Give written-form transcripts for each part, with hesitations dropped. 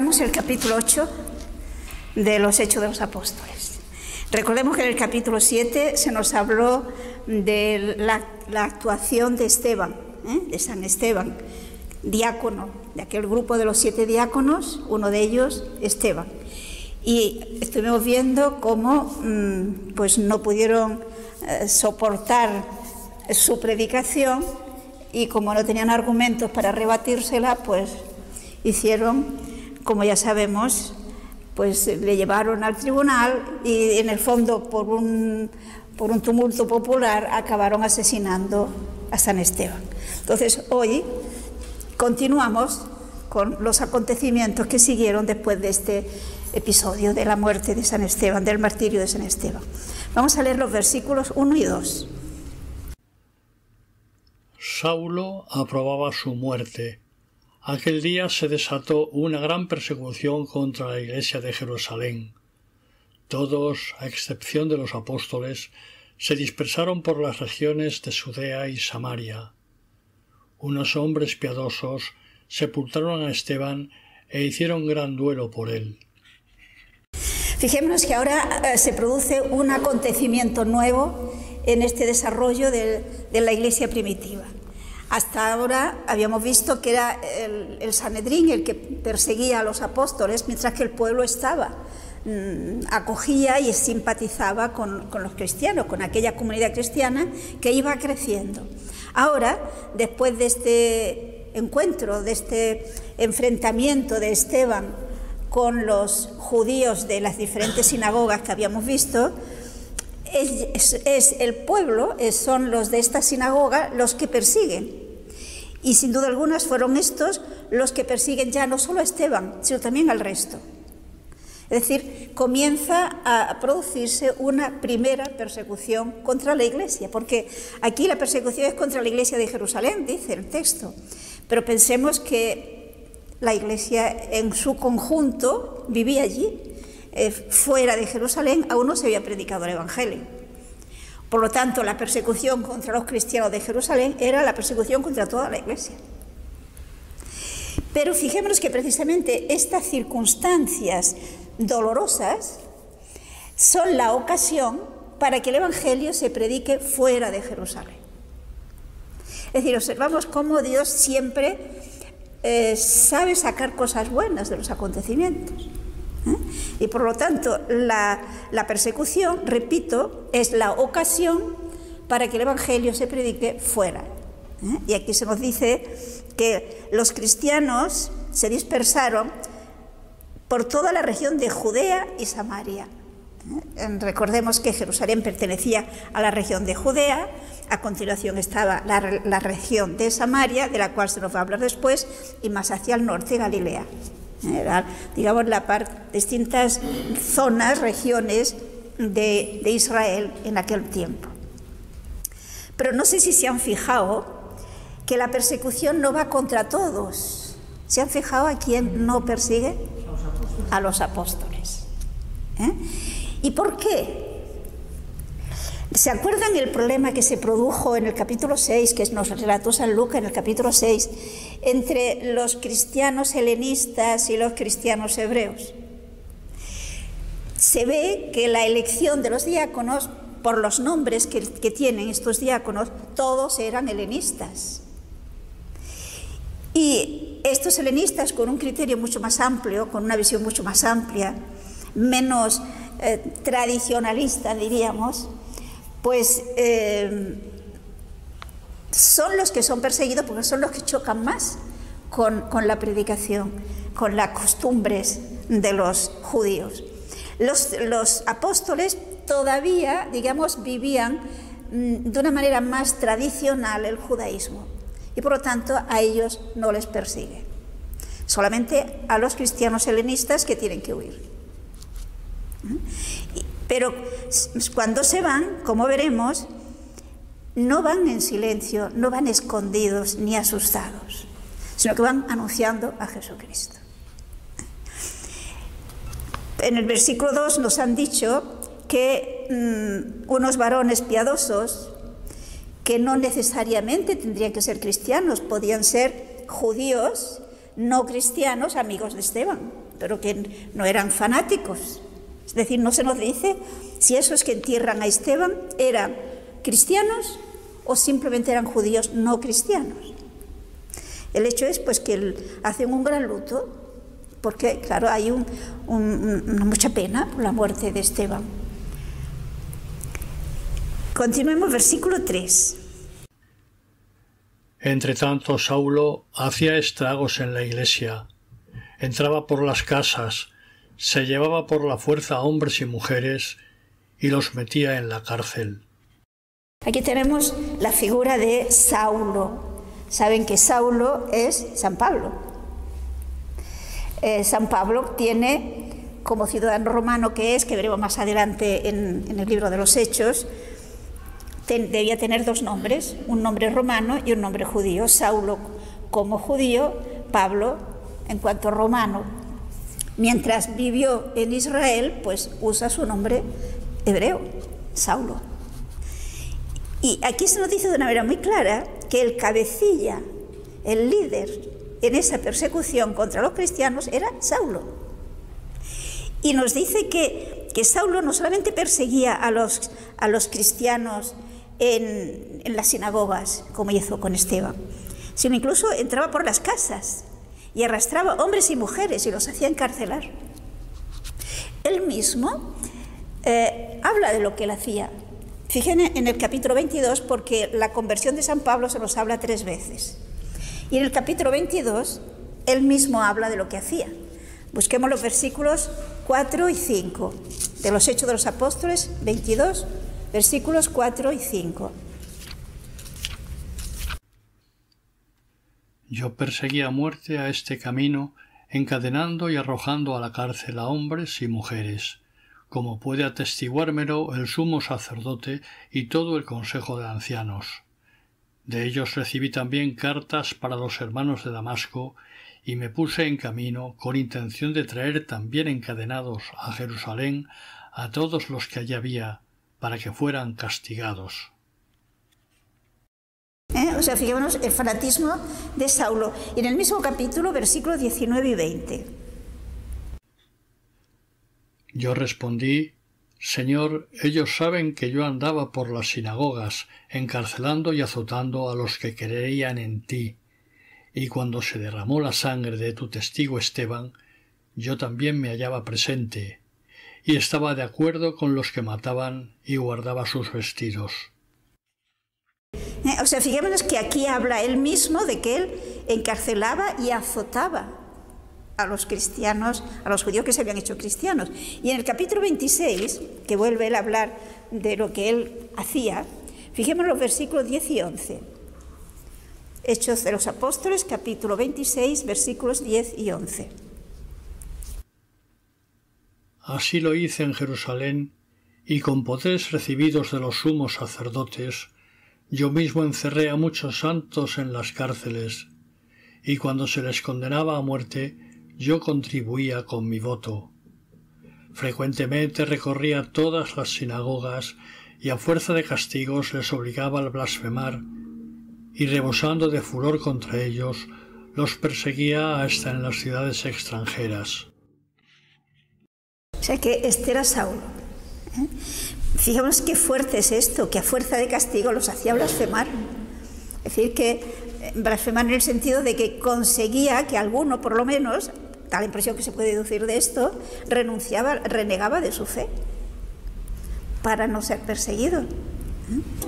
Comenzamos el capítulo 8 de los Hechos de los Apóstoles. Recordemos que en el capítulo 7 se nos habló de la actuación de Esteban, de San Esteban, diácono, de aquel grupo de los 7 diáconos, uno de ellos, Esteban. Y estuvimos viendo cómo pues no pudieron soportar su predicación y como no tenían argumentos para rebatírsela, pues hicieron, como ya sabemos, pues le llevaron al tribunal y en el fondo por un tumulto popular acabaron asesinando a San Esteban. Entonces hoy continuamos con los acontecimientos que siguieron después de este episodio de la muerte de San Esteban, del martirio de San Esteban. Vamos a leer los versículos 1 y 2. Saulo aprobaba su muerte. Aquel día se desató una gran persecución contra la iglesia de Jerusalén. Todos, a excepción de los apóstoles, se dispersaron por las regiones de Judea y Samaria. Unos hombres piadosos sepultaron a Esteban e hicieron gran duelo por él. Fijémonos que ahora se produce un acontecimiento nuevo en este desarrollo de la iglesia primitiva. Hasta ahora habíamos visto que era el Sanedrín el que perseguía a los apóstoles, mientras que el pueblo acogía y simpatizaba con los cristianos, con aquella comunidad cristiana que iba creciendo. Ahora, después de este encuentro, de este enfrentamiento de Esteban con los judíos de las diferentes sinagogas que habíamos visto, es el pueblo, son los de esta sinagoga los que persiguen. Y sin duda alguna fueron estos los que persiguen ya no solo a Esteban, sino también al resto. Es decir, comienza a producirse una primera persecución contra la iglesia, porque aquí la persecución es contra la iglesia de Jerusalén, dice el texto. Pero pensemos que la iglesia en su conjunto vivía allí. Fuera de Jerusalén aún no se había predicado el Evangelio. Por lo tanto, la persecución contra los cristianos de Jerusalén era la persecución contra toda la iglesia. Pero fijémonos que precisamente estas circunstancias dolorosas son la ocasión para que el Evangelio se predique fuera de Jerusalén. Es decir, observamos cómo Dios siempre sabe sacar cosas buenas de los acontecimientos. Y por lo tanto la persecución, repito, es la ocasión para que el Evangelio se predique fuera. Y aquí se nos dice que los cristianos se dispersaron por toda la región de Judea y Samaria. Recordemos que Jerusalén pertenecía a la región de Judea, a continuación estaba la región de Samaria, de la cual se nos va a hablar después, y más hacia el norte Galilea. Digamos, distintas zonas, regiones de Israel en aquel tiempo. Pero no sé si se han fijado que la persecución no va contra todos. ¿Se han fijado a quién no persigue? A los apóstoles. ¿Y por qué? ¿Se acuerdan el problema que se produjo en el capítulo 6, que nos relató San Lucas en el capítulo 6, entre los cristianos helenistas y los cristianos hebreos? Se ve que la elección de los diáconos, por los nombres que tienen estos diáconos, todos eran helenistas. Y estos helenistas, con un criterio mucho más amplio, con una visión mucho más amplia, menos tradicionalista, diríamos, pues son los que son perseguidos porque son los que chocan más con la predicación, con las costumbres de los judíos. Los apóstoles todavía, digamos, vivían de una manera más tradicional el judaísmo y por lo tanto a ellos no les persigue, solamente a los cristianos helenistas que tienen que huir. Pero cuando se van, como veremos, no van en silencio, no van escondidos ni asustados, sino que van anunciando a Jesucristo. En el versículo 2 nos han dicho que unos varones piadosos, que no necesariamente tendrían que ser cristianos, podían ser judíos no cristianos, amigos de Esteban, pero que no eran fanáticos. Es decir, no se nos dice si esos que entierran a Esteban eran cristianos o simplemente eran judíos no cristianos. El hecho es pues que hacen un gran luto porque, claro, hay mucha pena por la muerte de Esteban. Continuemos, versículo 3. Entre tanto, Saulo hacía estragos en la iglesia, entraba por las casas, se llevaba por la fuerza a hombres y mujeres y los metía en la cárcel. Aquí tenemos la figura de Saulo. Saben que Saulo es San Pablo. San Pablo tiene, como ciudadano romano que es, que veremos más adelante en el libro de los Hechos, debía tener dos nombres, un nombre romano y un nombre judío. Saulo como judío, Pablo en cuanto romano. Mientras vivió en Israel, pues usa su nombre hebreo, Saulo. Y aquí se nos dice de una manera muy clara que el cabecilla, el líder en esa persecución contra los cristianos era Saulo. Y nos dice que Saulo no solamente perseguía a los cristianos en las sinagogas, como hizo con Esteban, sino incluso entraba por las casas y arrastraba hombres y mujeres y los hacía encarcelar. Él mismo habla de lo que él hacía. Fíjense en el capítulo 22, porque la conversión de San Pablo se nos habla 3 veces. Y en el capítulo 22, él mismo habla de lo que hacía. Busquemos los versículos 4 y 5 de los Hechos de los Apóstoles, 22, versículos 4 y 5. Yo perseguí a muerte a este camino, encadenando y arrojando a la cárcel a hombres y mujeres, como puede atestiguármelo el sumo sacerdote y todo el consejo de ancianos. De ellos recibí también cartas para los hermanos de Damasco, y me puse en camino con intención de traer también encadenados a Jerusalén a todos los que allí había, para que fueran castigados. O sea, fijémonos el fanatismo de Saulo. Y en el mismo capítulo, versículos 19 y 20. Yo respondí: Señor, ellos saben que yo andaba por las sinagogas, encarcelando y azotando a los que creían en ti. Y cuando se derramó la sangre de tu testigo Esteban, yo también me hallaba presente, y estaba de acuerdo con los que mataban y guardaba sus vestidos. O sea, fijémonos que aquí habla él mismo de que él encarcelaba y azotaba a los cristianos, a los judíos que se habían hecho cristianos. Y en el capítulo 26, que vuelve él a hablar de lo que él hacía, fijémonos los versículos 10 y 11. Hechos de los Apóstoles, capítulo 26, versículos 10 y 11. Así lo hice en Jerusalén, y con poderes recibidos de los sumos sacerdotes, yo mismo encerré a muchos santos en las cárceles, y cuando se les condenaba a muerte, yo contribuía con mi voto. Frecuentemente recorría todas las sinagogas y a fuerza de castigos les obligaba al blasfemar, y rebosando de furor contra ellos, los perseguía hasta en las ciudades extranjeras. O sea que este era Saulo. Fijémonos qué fuerte es esto, que a fuerza de castigo los hacía blasfemar. Es decir, que blasfemar en el sentido de que conseguía que alguno, por lo menos, da la impresión que se puede deducir de esto, renegaba de su fe para no ser perseguido.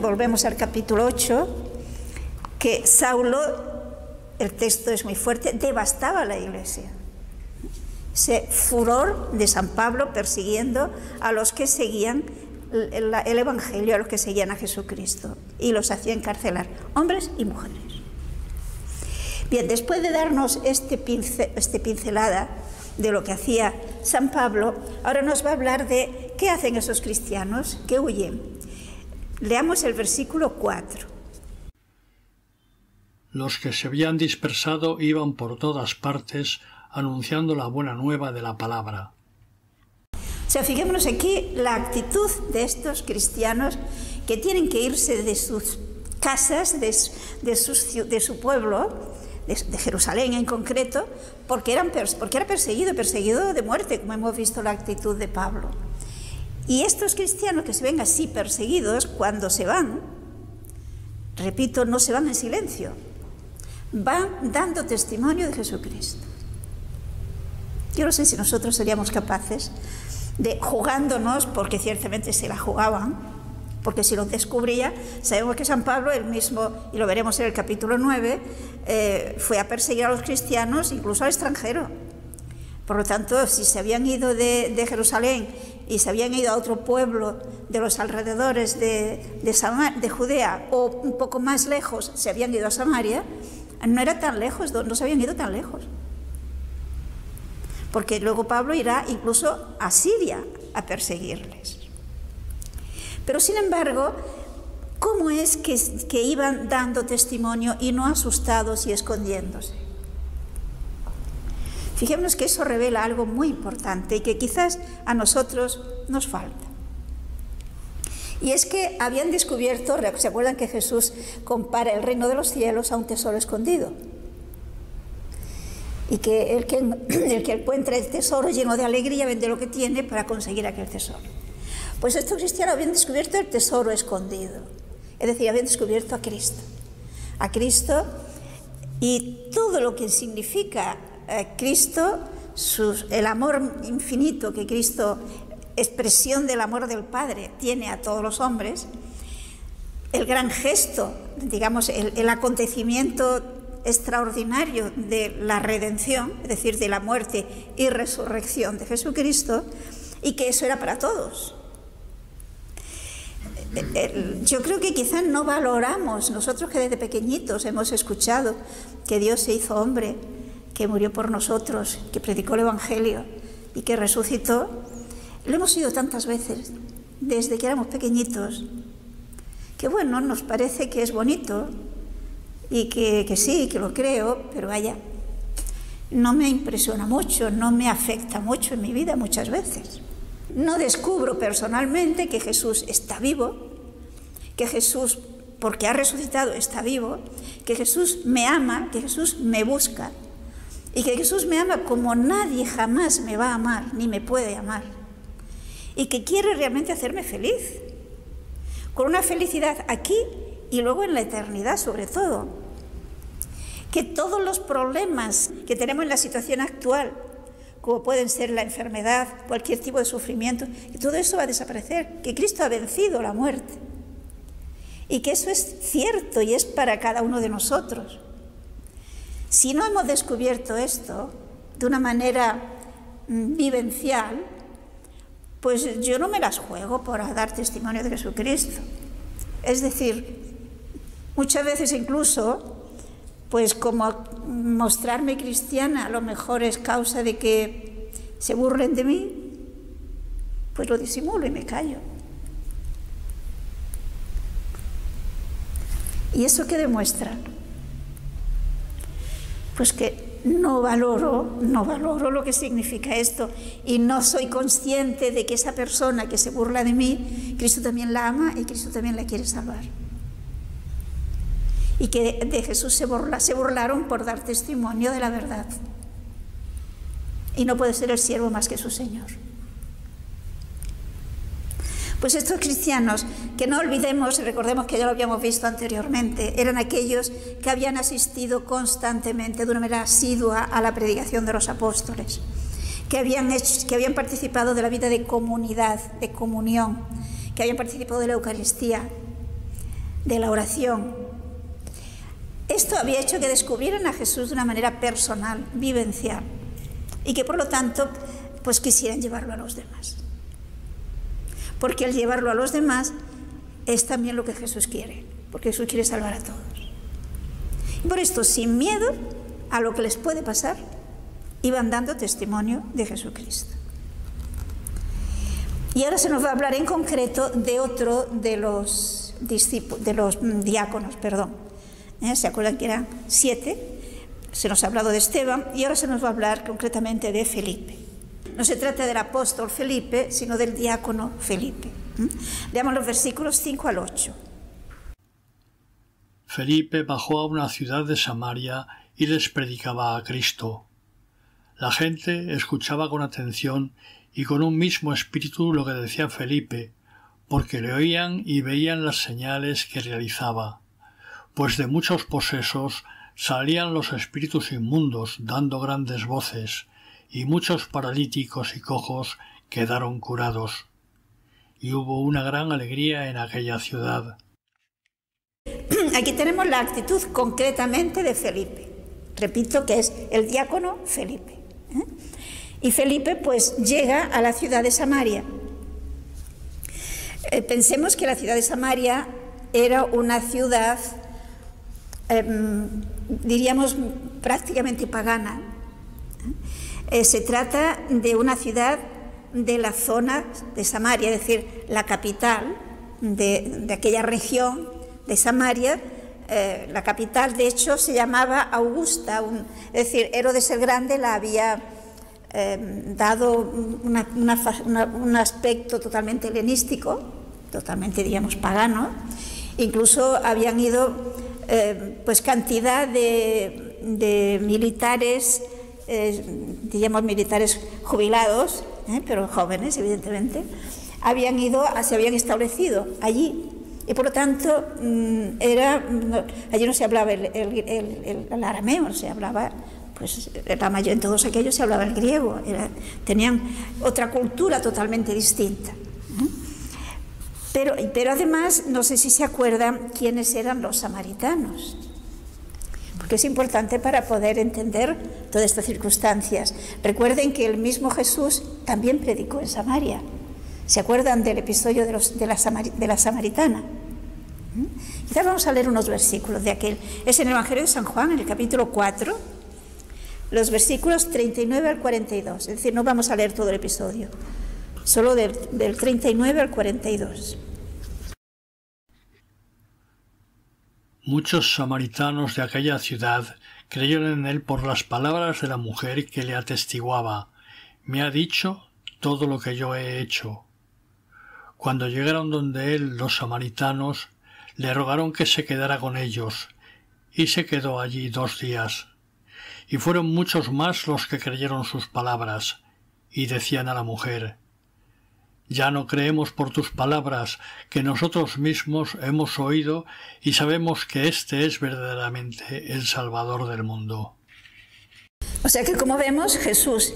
Volvemos al capítulo 8, que Saulo, el texto es muy fuerte, devastaba la iglesia. Ese furor de San Pablo persiguiendo a los que seguían el Evangelio, a los que seguían a Jesucristo, y los hacía encarcelar, hombres y mujeres. Bien, después de darnos este pincelada de lo que hacía San Pablo, ahora nos va a hablar de qué hacen esos cristianos que huyen. Leamos el versículo 4. Los que se habían dispersado iban por todas partes anunciando la buena nueva de la palabra. O sea, fijémonos aquí la actitud de estos cristianos que tienen que irse de sus casas, de su pueblo, de Jerusalén en concreto, porque era perseguido de muerte, como hemos visto la actitud de Pablo. Y estos cristianos que se ven así perseguidos, cuando se van, repito, no se van en silencio, van dando testimonio de Jesucristo. Yo no sé si nosotros seríamos capaces de, jugándonos, porque ciertamente se la jugaban, porque si lo descubría, sabemos que San Pablo, él mismo, y lo veremos en el capítulo 9, fue a perseguir a los cristianos, incluso al extranjero. Por lo tanto, si se habían ido de Jerusalén y se habían ido a otro pueblo de los alrededores de Judea, o un poco más lejos se habían ido a Samaria, no era tan lejos, no se habían ido tan lejos. Porque luego Pablo irá incluso a Siria a perseguirles. Pero sin embargo, ¿cómo es que iban dando testimonio y no asustados y escondiéndose? Fijémonos que eso revela algo muy importante y que quizás a nosotros nos falta. Y es que habían descubierto, ¿se acuerdan que Jesús compara el reino de los cielos a un tesoro escondido? Y que el que encuentra el tesoro lleno de alegría vende lo que tiene para conseguir aquel tesoro. Pues estos cristianos habían descubierto el tesoro escondido, es decir, habían descubierto a Cristo y todo lo que significa Cristo, el amor infinito que Cristo, expresión del amor del Padre, tiene a todos los hombres, el gran gesto, digamos, el acontecimiento extraordinario de la redención, es decir, de la muerte y resurrección de Jesucristo, y que eso era para todos. Yo creo que quizás no valoramos, nosotros que desde pequeñitos hemos escuchado que Dios se hizo hombre, que murió por nosotros, que predicó el Evangelio y que resucitó, lo hemos oído tantas veces, desde que éramos pequeñitos, que bueno, nos parece que es bonito y que sí, que lo creo, pero vaya, no me impresiona mucho, no me afecta mucho en mi vida muchas veces. No descubro personalmente que Jesús está vivo, que Jesús, porque ha resucitado, está vivo, que Jesús me ama, que Jesús me busca y que Jesús me ama como nadie jamás me va a amar ni me puede amar y que quiere realmente hacerme feliz, con una felicidad aquí y luego en la eternidad sobre todo. Que todos los problemas que tenemos en la situación actual, como pueden ser la enfermedad, cualquier tipo de sufrimiento, que todo eso va a desaparecer, que Cristo ha vencido la muerte y que eso es cierto y es para cada uno de nosotros. Si no hemos descubierto esto de una manera vivencial, pues yo no me las juego por dar testimonio de Jesucristo. Es decir, muchas veces incluso, pues como mostrarme cristiana a lo mejor es causa de que se burlen de mí, pues lo disimulo y me callo. ¿Y eso qué demuestra? Pues que no valoro lo que significa esto y no soy consciente de que esa persona que se burla de mí, Cristo también la ama y Cristo también la quiere salvar. Y que de Jesús se burlaron por dar testimonio de la verdad. Y no puede ser el siervo más que su Señor. Pues estos cristianos, que no olvidemos, recordemos que ya lo habíamos visto anteriormente, eran aquellos que habían asistido constantemente, de una manera asidua, a la predicación de los apóstoles, que habían participado de la vida de comunidad, de comunión, que habían participado de la Eucaristía, de la oración. Esto había hecho que descubrieran a Jesús de una manera personal, vivencial, y que por lo tanto pues quisieran llevarlo a los demás. Porque al llevarlo a los demás es también lo que Jesús quiere, porque Jesús quiere salvar a todos. Y por esto, sin miedo a lo que les puede pasar, iban dando testimonio de Jesucristo. Y ahora se nos va a hablar en concreto de otro de los diáconos. ¿Se acuerdan que eran 7? Se nos ha hablado de Esteban y ahora se nos va a hablar concretamente de Felipe. No se trata del apóstol Felipe, sino del diácono Felipe. Leamos los versículos 5 al 8. Felipe bajó a una ciudad de Samaria y les predicaba a Cristo. La gente escuchaba con atención y con un mismo espíritu lo que decía Felipe, porque le oían y veían las señales que realizaba, pues de muchos posesos salían los espíritus inmundos dando grandes voces, y muchos paralíticos y cojos quedaron curados. Y hubo una gran alegría en aquella ciudad. Aquí tenemos la actitud concretamente de Felipe. Repito que es el diácono Felipe. Y Felipe pues llega a la ciudad de Samaria. Pensemos que la ciudad de Samaria era una ciudad, diríamos, prácticamente pagana. Se trata de una ciudad de la zona de Samaria, es decir, la capital de aquella región de Samaria. La capital, de hecho, se llamaba Augusta, es decir, Herodes el Grande la había dado un aspecto totalmente helenístico, totalmente, digamos, pagano. Incluso habían ido pues cantidad de militares, digamos militares jubilados, pero jóvenes, evidentemente, se habían establecido allí. Y por lo tanto, allí no se hablaba el arameo, se hablaba, pues en todos aquellos se hablaba el griego, tenían otra cultura totalmente distinta. Pero además, no sé si se acuerdan quiénes eran los samaritanos, porque es importante para poder entender todas estas circunstancias. Recuerden que el mismo Jesús también predicó en Samaria. ¿Se acuerdan del episodio de la samaritana? Quizás vamos a leer unos versículos de aquel. Es en el Evangelio de San Juan, en el capítulo 4, los versículos 39 al 42. Es decir, no vamos a leer todo el episodio, solo del 39 al 42. Muchos samaritanos de aquella ciudad creyeron en él por las palabras de la mujer que le atestiguaba: «Me ha dicho todo lo que yo he hecho». Cuando llegaron donde él los samaritanos, le rogaron que se quedara con ellos, y se quedó allí 2 días. Y fueron muchos más los que creyeron sus palabras, y decían a la mujer: «Ya no creemos por tus palabras, que nosotros mismos hemos oído y sabemos que este es verdaderamente el Salvador del mundo». O sea que, como vemos, Jesús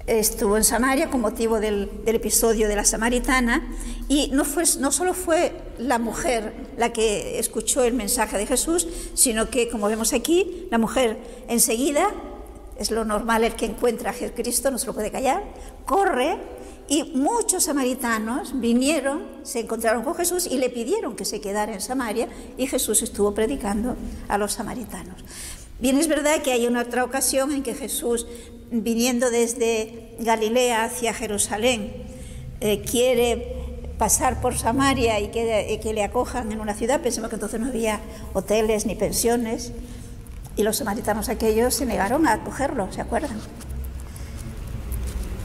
estuvo en Samaria con motivo del episodio de la samaritana, y no solo fue la mujer la que escuchó el mensaje de Jesús, sino que, como vemos aquí, la mujer enseguida, es lo normal, el que encuentra a Jesucristo no se lo puede callar, corre, y muchos samaritanos vinieron, se encontraron con Jesús y le pidieron que se quedara en Samaria, y Jesús estuvo predicando a los samaritanos. Bien, es verdad que hay una otra ocasión en que Jesús, viniendo desde Galilea hacia Jerusalén, quiere pasar por Samaria y que le acojan en una ciudad. Pensemos que entonces no había hoteles ni pensiones, y los samaritanos aquellos se negaron a acogerlo, ¿se acuerdan?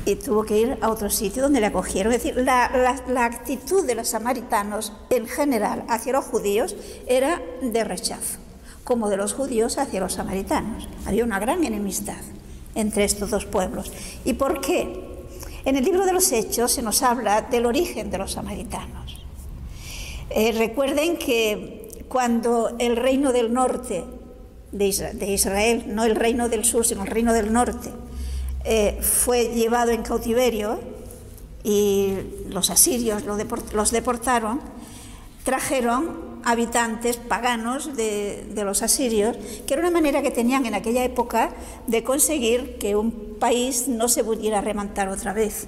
Y tuvo que ir a otro sitio donde le acogieron. Es decir, la actitud de los samaritanos en general hacia los judíos era de rechazo, como de los judíos hacia los samaritanos. Había una gran enemistad entre estos dos pueblos. ¿Y por qué? En el libro de los Hechos se nos habla del origen de los samaritanos. Recuerden que cuando el reino del norte de Israel, no el reino del sur, sino el reino del norte, fue llevado en cautiverio y los asirios los deportaron, trajeron habitantes paganos de los asirios, que era una manera que tenían en aquella época de conseguir que un país no se pudiera remontar otra vez,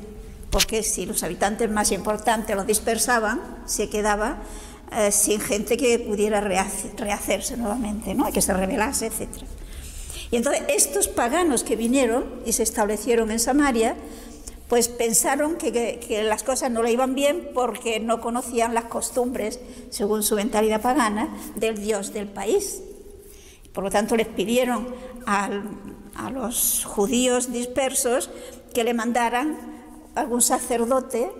porque si los habitantes más importantes los dispersaban, se quedaba sin gente que pudiera rehacerse nuevamente, ¿no? Que se rebelase, etc. Y entonces estos paganos que vinieron y se establecieron en Samaria, pues pensaron que las cosas no le iban bien porque no conocían las costumbres, según su mentalidad pagana, del Dios del país. Por lo tanto, les pidieron a los judíos dispersos que le mandaran algún sacerdote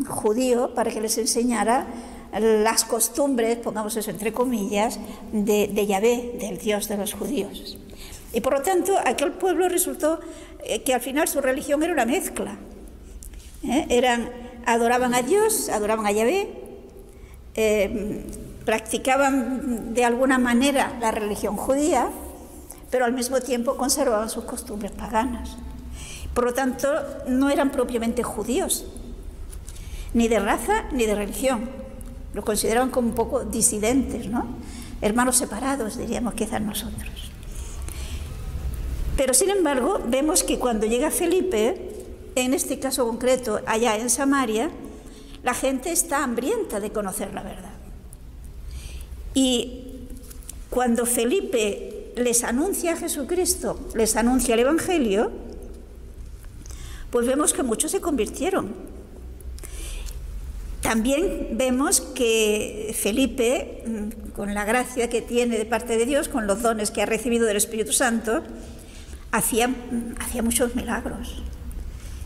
judío para que les enseñara las costumbres, pongamos eso entre comillas, de Yahvé, del Dios de los judíos. Y por lo tanto, aquel pueblo resultó que al final su religión era una mezcla. Adoraban a Dios, adoraban a Yahvé, practicaban de alguna manera la religión judía, pero al mismo tiempo conservaban sus costumbres paganas. Por lo tanto, no eran propiamente judíos, ni de raza ni de religión. Los consideraban como un poco disidentes, ¿no? Hermanos separados, diríamos quizás nosotros. Pero sin embargo, vemos que cuando llega Felipe, en este caso concreto, allá en Samaria, la gente está hambrienta de conocer la verdad. Y cuando Felipe les anuncia a Jesucristo, les anuncia el Evangelio, pues vemos que muchos se convirtieron. También vemos que Felipe, con la gracia que tiene de parte de Dios, con los dones que ha recibido del Espíritu Santo, hacía muchos milagros.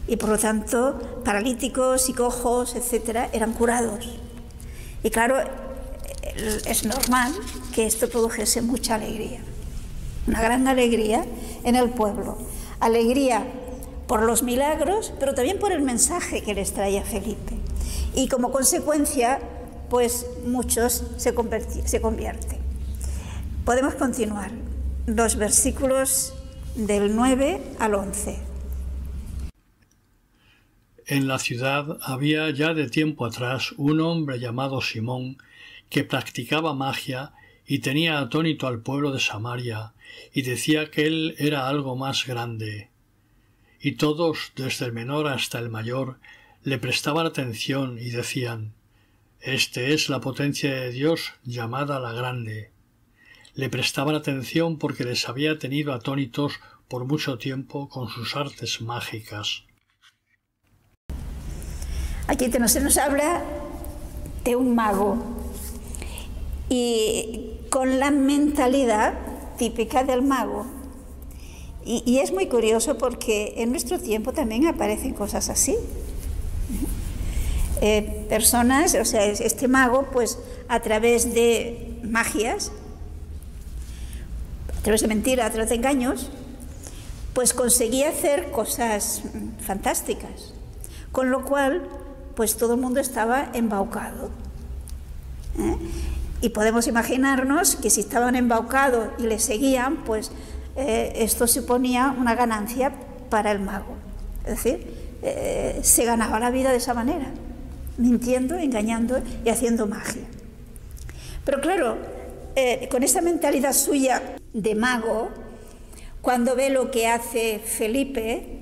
Y por lo tanto, paralíticos y cojos, etcétera, eran curados. Y claro, es normal que esto produjese mucha alegría, una gran alegría en el pueblo. Alegría por los milagros, pero también por el mensaje que les traía Felipe. Y como consecuencia, pues muchos se convierten. Podemos continuar. Los versículos del 9 al 11. En la ciudad había ya de tiempo atrás un hombre llamado Simón que practicaba magia y tenía atónito al pueblo de Samaria y decía que él era algo más grande. Y todos, desde el menor hasta el mayor, le prestaban atención y decían: «Este es la potencia de Dios llamada la Grande». Le prestaban atención porque les había tenido atónitos por mucho tiempo con sus artes mágicas. Aquí se nos habla de un mago y con la mentalidad típica del mago. Y es muy curioso porque en nuestro tiempo también aparecen cosas así. Personas, o sea, este mago, pues a través de magias, a través de mentiras, a través de engaños, pues conseguía hacer cosas fantásticas. Con lo cual, pues todo el mundo estaba embaucado. Y podemos imaginarnos que si estaban embaucados y le seguían, pues esto suponía una ganancia para el mago. Es decir, se ganaba la vida de esa manera, mintiendo, engañando y haciendo magia. Pero claro, con esa mentalidad suya de mago, cuando ve lo que hace Felipe,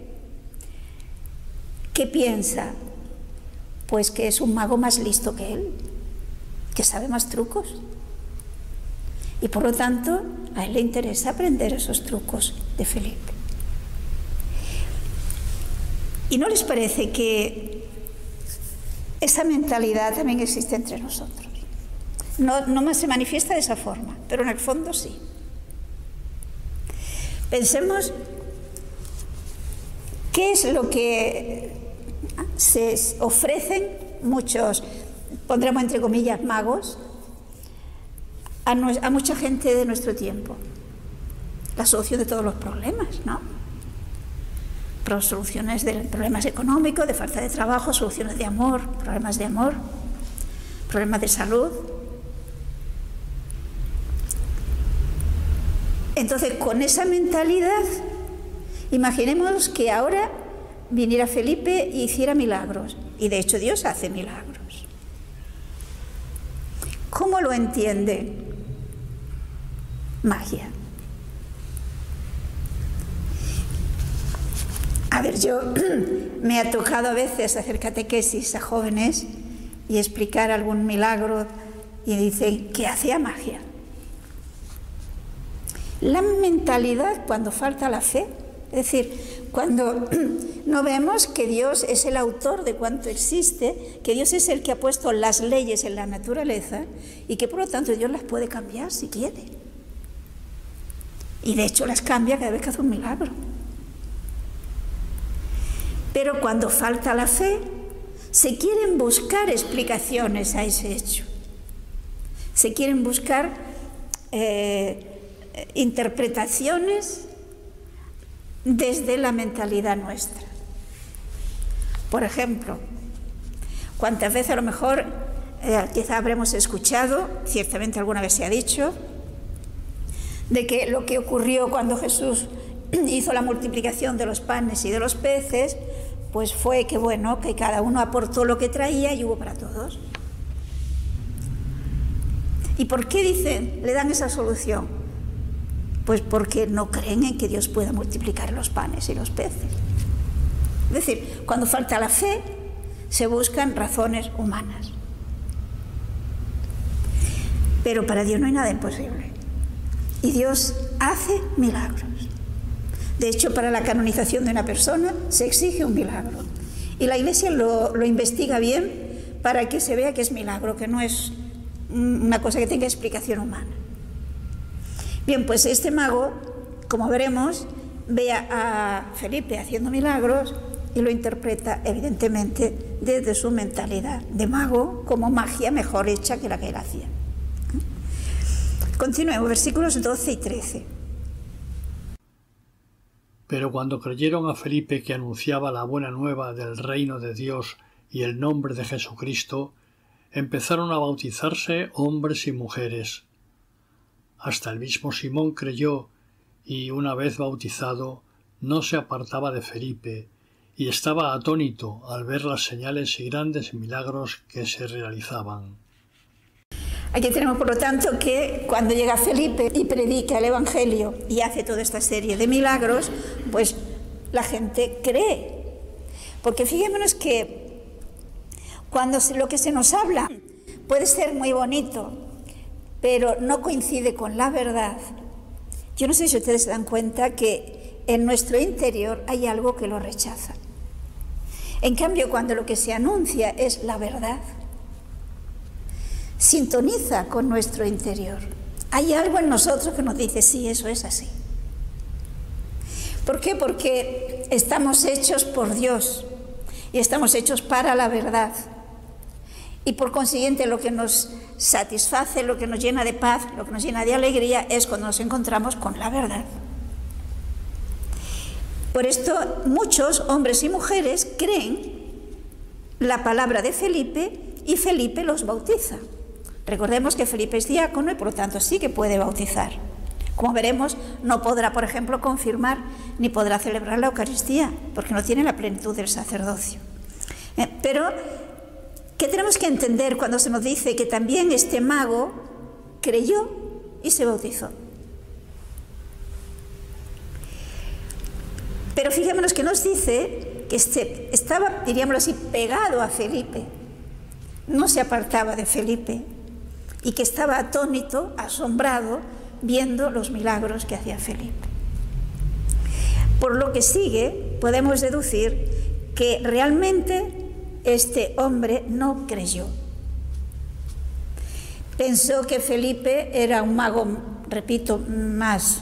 ¿qué piensa? Pues que es un mago más listo que él, que sabe más trucos. Y por lo tanto, a él le interesa aprender esos trucos de Felipe. ¿Y no les parece que esa mentalidad también existe entre nosotros? No se manifiesta de esa forma, pero en el fondo sí. Pensemos qué es lo que se ofrecen muchos, pondremos entre comillas, magos, a mucha gente de nuestro tiempo. La solución de todos los problemas, ¿no? Soluciones de problemas económicos, de falta de trabajo, soluciones de amor, problemas de salud. Entonces, con esa mentalidad, imaginemos que ahora viniera Felipe y hiciera milagros. Y de hecho Dios hace milagros. ¿Cómo lo entiende? Magia. A ver, yo me ha tocado a veces hacer catequesis a jóvenes y explicar algún milagro y dicen que hacía magia. La mentalidad cuando falta la fe, es decir, cuando no vemos que Dios es el autor de cuanto existe, que Dios es el que ha puesto las leyes en la naturaleza y que por lo tanto Dios las puede cambiar si quiere. Y de hecho las cambia cada vez que hace un milagro. Pero cuando falta la fe, se quieren buscar explicaciones a ese hecho. Se quieren buscar interpretaciones desde la mentalidad nuestra. Por ejemplo, cuántas veces a lo mejor quizá habremos escuchado, ciertamente alguna vez se ha dicho, de que lo que ocurrió cuando Jesús hizo la multiplicación de los panes y de los peces, pues fue que, bueno, que cada uno aportó lo que traía y hubo para todos. ¿Y por qué le dan esa solución? Pues porque no creen en que Dios pueda multiplicar los panes y los peces. Es decir, cuando falta la fe, se buscan razones humanas. Pero para Dios no hay nada imposible. Y Dios hace milagros. De hecho, para la canonización de una persona se exige un milagro. Y la Iglesia lo investiga bien para que se vea que es milagro, que no es una cosa que tenga explicación humana. Bien, pues este mago, como veremos, ve a Felipe haciendo milagros y lo interpreta evidentemente desde su mentalidad de mago como magia mejor hecha que la que él hacía. Continuemos, versículos 12 y 13. Pero cuando creyeron a Felipe que anunciaba la buena nueva del reino de Dios y el nombre de Jesucristo, empezaron a bautizarse hombres y mujeres. Hasta el mismo Simón creyó y, una vez bautizado, no se apartaba de Felipe y estaba atónito al ver las señales y grandes milagros que se realizaban. Aquí tenemos, por lo tanto, que cuando llega Felipe y predica el Evangelio y hace toda esta serie de milagros, pues la gente cree. Porque fijémonos que cuando lo que se nos habla puede ser muy bonito, pero no coincide con la verdad. Yo no sé si ustedes se dan cuenta que en nuestro interior hay algo que lo rechaza. En cambio, cuando lo que se anuncia es la verdad, sintoniza con nuestro interior. Hay algo en nosotros que nos dice, sí, eso es así. ¿Por qué? Porque estamos hechos por Dios y estamos hechos para la verdad. Y por consiguiente lo que nos satisface, lo que nos llena de paz, lo que nos llena de alegría es cuando nos encontramos con la verdad. Por esto muchos hombres y mujeres creen la palabra de Felipe y Felipe los bautiza. Recordemos que Felipe es diácono y por lo tanto sí que puede bautizar. Como veremos, no podrá, por ejemplo, confirmar ni podrá celebrar la Eucaristía porque no tiene la plenitud del sacerdocio. Pero, ¿qué tenemos que entender cuando se nos dice que también este mago creyó y se bautizó? Pero fijémonos que nos dice que estaba, diríamoslo así, pegado a Felipe, no se apartaba de Felipe y que estaba atónito, asombrado, viendo los milagros que hacía Felipe. Por lo que sigue, podemos deducir que realmente este hombre no creyó. Pensó que Felipe era un mago, repito, más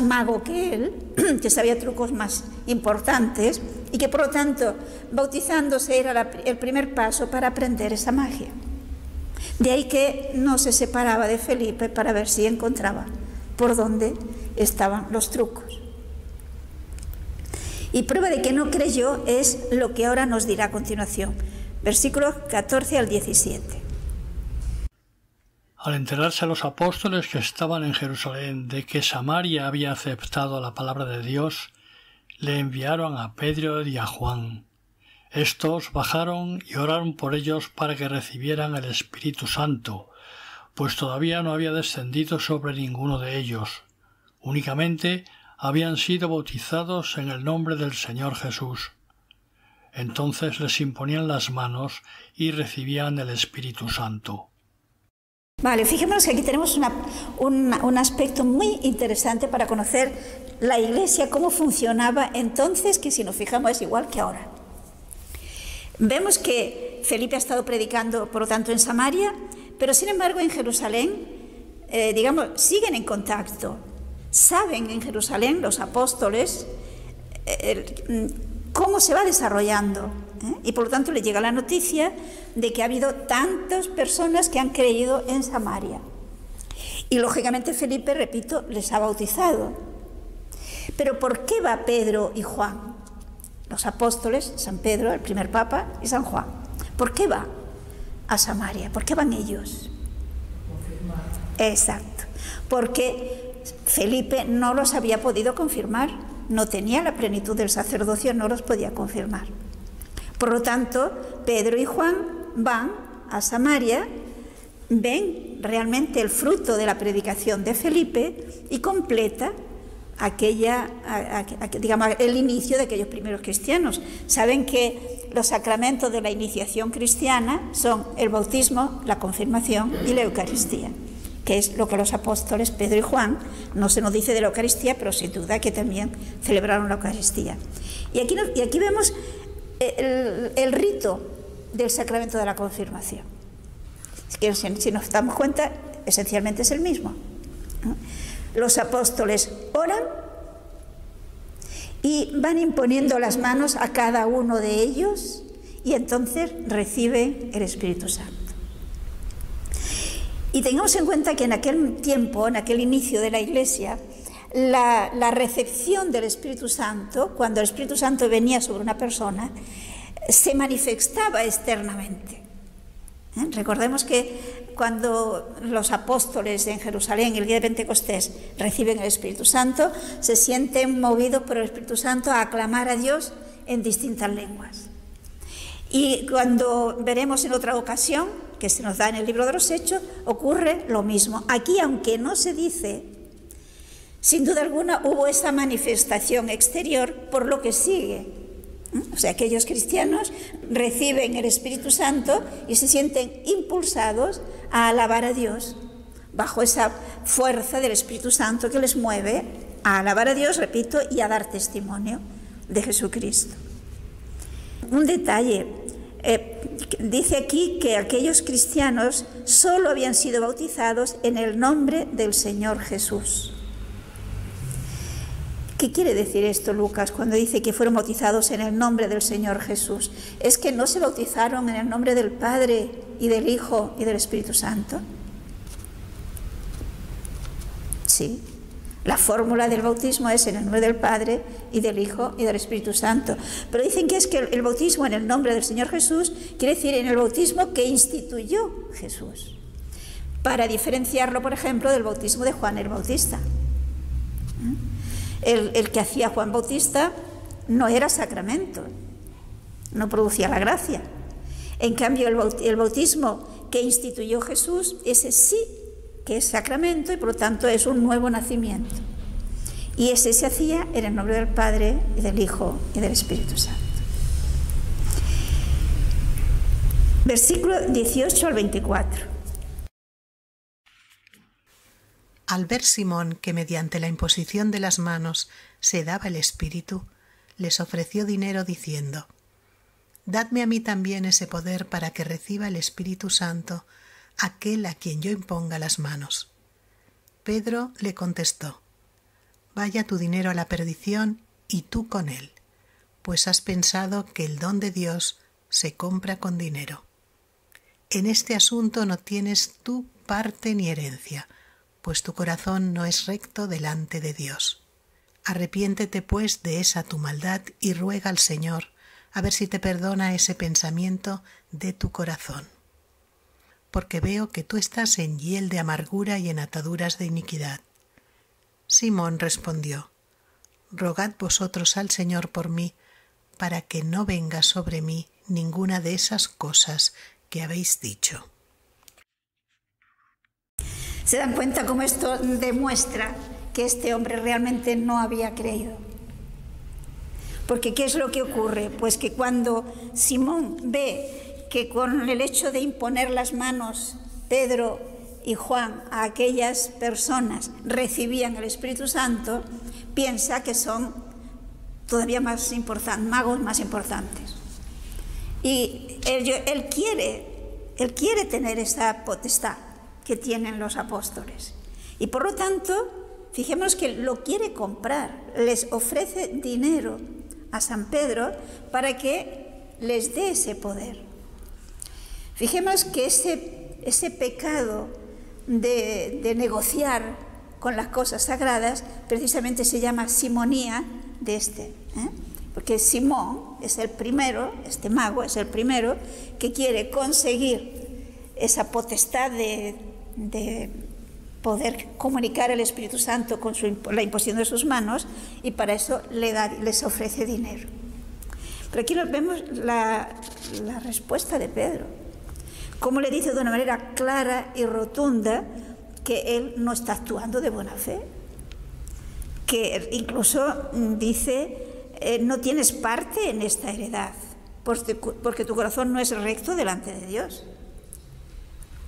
mago que él, que sabía trucos más importantes y que por lo tanto bautizándose era el primer paso para aprender esa magia. De ahí que no se separaba de Felipe para ver si encontraba por dónde estaban los trucos. Y prueba de que no creyó es lo que ahora nos dirá a continuación, versículos 14 al 17. Al enterarse los apóstoles que estaban en Jerusalén de que Samaria había aceptado la palabra de Dios, le enviaron a Pedro y a Juan. Estos bajaron y oraron por ellos para que recibieran el Espíritu Santo, pues todavía no había descendido sobre ninguno de ellos. Únicamente habían sido bautizados en el nombre del Señor Jesús. Entonces les imponían las manos y recibían el Espíritu Santo. Vale, fijémonos que aquí tenemos un aspecto muy interesante para conocer la Iglesia, cómo funcionaba entonces, que si nos fijamos es igual que ahora. Vemos que Felipe ha estado predicando, por lo tanto, en Samaria, pero sin embargo en Jerusalén, siguen en contacto. Saben en Jerusalén los apóstoles cómo se va desarrollando. Y por lo tanto le llega la noticia de que ha habido tantas personas que han creído en Samaria. Y lógicamente Felipe, repito, les ha bautizado. Pero ¿por qué va Pedro y Juan? Los apóstoles, San Pedro, el primer papa, y San Juan. ¿Por qué va a Samaria? ¿Por qué van ellos? Confirmar. Exacto. Porque Felipe no los había podido confirmar, no tenía la plenitud del sacerdocio, no los podía confirmar. Por lo tanto, Pedro y Juan van a Samaria, ven realmente el fruto de la predicación de Felipe y completa digamos, el inicio de aquellos primeros cristianos. Saben que los sacramentos de la iniciación cristiana son el bautismo, la confirmación y la Eucaristía, que es lo que los apóstoles Pedro y Juan, no se nos dice de la Eucaristía, pero sin duda que también celebraron la Eucaristía. Y aquí vemos el rito del sacramento de la confirmación. Es que si nos damos cuenta, esencialmente es el mismo, ¿no? Los apóstoles oran y van imponiendo las manos a cada uno de ellos y entonces reciben el Espíritu Santo. Y tengamos en cuenta que en aquel tiempo, en aquel inicio de la Iglesia, la recepción del Espíritu Santo, cuando el Espíritu Santo venía sobre una persona, se manifestaba externamente. Recordemos que cuando los apóstoles en Jerusalén, el día de Pentecostés, reciben el Espíritu Santo, se sienten movidos por el Espíritu Santo a aclamar a Dios en distintas lenguas. Y cuando veremos en otra ocasión, que se nos da en el libro de los Hechos, ocurre lo mismo. Aquí, aunque no se dice, sin duda alguna hubo esa manifestación exterior por lo que sigue. O sea, aquellos cristianos reciben el Espíritu Santo y se sienten impulsados a alabar a Dios bajo esa fuerza del Espíritu Santo que les mueve a alabar a Dios, repito, y a dar testimonio de Jesucristo. Un detalle, dice aquí que aquellos cristianos solo habían sido bautizados en el nombre del Señor Jesús. ¿Qué quiere decir esto Lucas cuando dice que fueron bautizados en el nombre del Señor Jesús? ¿Es que no se bautizaron en el nombre del Padre y del Hijo y del Espíritu Santo? Sí. La fórmula del bautismo es en el nombre del Padre y del Hijo y del Espíritu Santo. Pero dicen que es que el bautismo en el nombre del Señor Jesús quiere decir en el bautismo que instituyó Jesús, para diferenciarlo, por ejemplo, del bautismo de Juan el Bautista. El que hacía Juan Bautista no era sacramento, no producía la gracia. En cambio, el bautismo que instituyó Jesús, ese sí que es sacramento y por lo tanto es un nuevo nacimiento. Y ese se hacía en el nombre del Padre y del Hijo y del Espíritu Santo. Versículo 18 al 24. Al ver Simón que mediante la imposición de las manos se daba el Espíritu, les ofreció dinero diciendo: «Dadme a mí también ese poder para que reciba el Espíritu Santo aquel a quien yo imponga las manos». Pedro le contestó: «Vaya tu dinero a la perdición y tú con él, pues has pensado que el don de Dios se compra con dinero. En este asunto no tienes tú parte ni herencia, pues tu corazón no es recto delante de Dios. Arrepiéntete pues de esa tu maldad y ruega al Señor a ver si te perdona ese pensamiento de tu corazón. Porque veo que tú estás en hiel de amargura y en ataduras de iniquidad». Simón respondió: «Rogad vosotros al Señor por mí, para que no venga sobre mí ninguna de esas cosas que habéis dicho». ¿Se dan cuenta cómo esto demuestra que este hombre realmente no había creído? Porque ¿qué es lo que ocurre? Pues que cuando Simón ve que con el hecho de imponer las manos Pedro y Juan a aquellas personas recibían el Espíritu Santo, piensa que son todavía más importantes, magos más importantes. Y él quiere tener esa potestad que tienen los apóstoles. Y por lo tanto, fijemos que lo quiere comprar, les ofrece dinero a San Pedro para que les dé ese poder. Fijemos que ese pecado de negociar con las cosas sagradas, precisamente se llama simonía de este. Porque Simón es el primero, este mago es el primero, que quiere conseguir esa potestad de poder comunicar el Espíritu Santo con la imposición de sus manos, y para eso les ofrece dinero. Pero aquí nos vemos la respuesta de Pedro, cómo le dice de una manera clara y rotunda que él no está actuando de buena fe, que incluso dice: no tienes parte en esta heredad, porque tu corazón no es recto delante de Dios.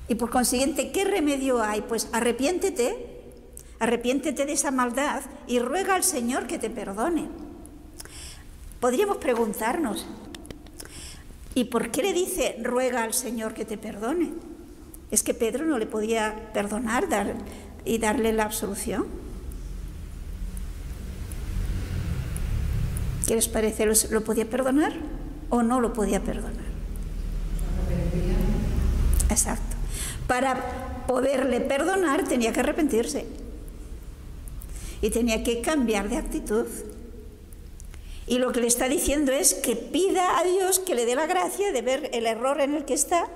Y por consiguiente, ¿qué remedio hay? Pues arrepiéntete de esa maldad y ruega al Señor que te perdone. Podríamos preguntarnos, ¿y por qué le dice ruega al Señor que te perdone? ¿Es que Pedro no le podía perdonar y darle la absolución? ¿Qué les parece? ¿Lo podía perdonar o no lo podía perdonar? Exacto. Para poderle perdonar tenía que arrepentirse y tenía que cambiar de actitud. Y lo que le está diciendo es que pida a Dios que le dé la gracia de ver el error en el que está